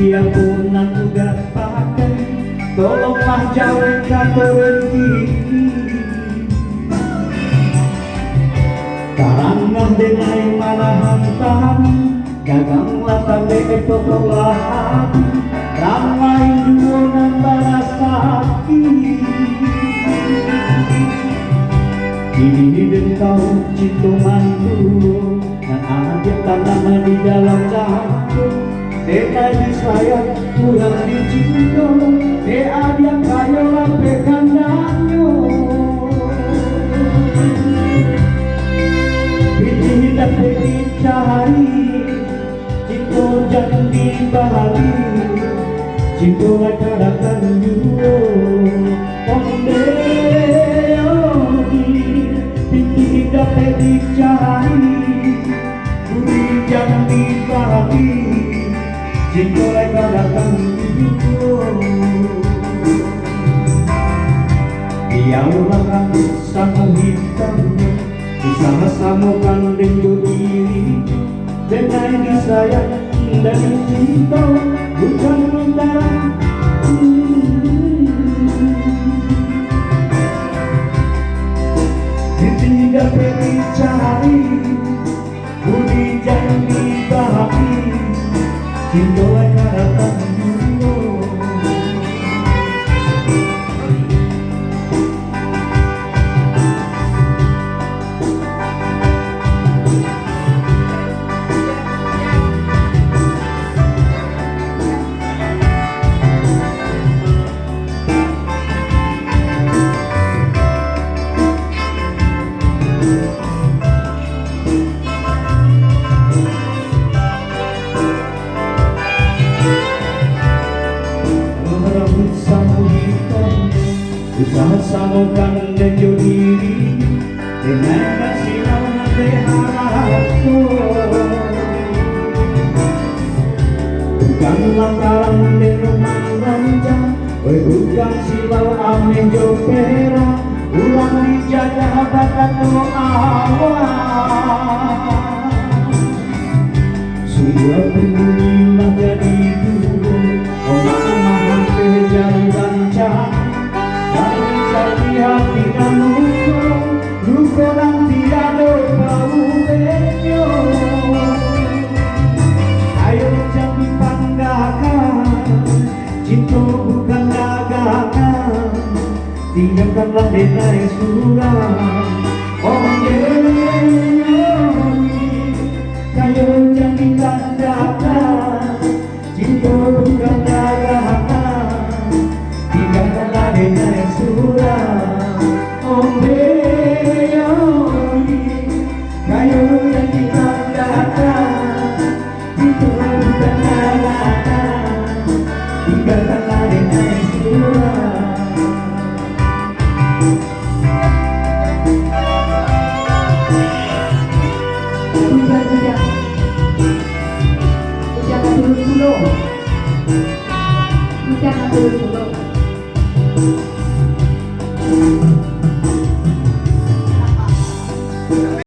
dia pun aku gak pakai, tolonglah jauh berhenti. Karangah denai malahan tahan, gaganglah tanda totolahan, ramai juonan barasaki. Kini dengkau cinta mantu, dan ada tanaman di dalam daku. Deka disayang kurang dicinta, dea dia kayo lampekan danyo. Pilih dan pilih cari, cinta jangan dibahagi, cinta akan juo. Pilih dan pilih cari, budi jangan dibahagi, cinta akan juo. Biarlah kamu sama hitamnya, disama-samakan dengan diri, dengan disayang dan cinta bukan mendalam. Tidak perlu cari, budi jangan dibahagi, cinta akan datang dulu. Usaha-samakan dengan diri, dengan kasih lawan berharapku. Bukan lantaran dengan manja, bukan silau amin jopera, ulang dijaga bakat awal. Sungguh penuhilah jadi dulu, omongan kejar rancang. Hati dan luka dan tiada bau benyo. Ayo jangan dipanggakan, cinta bukan dagangan, tinggalkanlah denai surat. Oh yeah.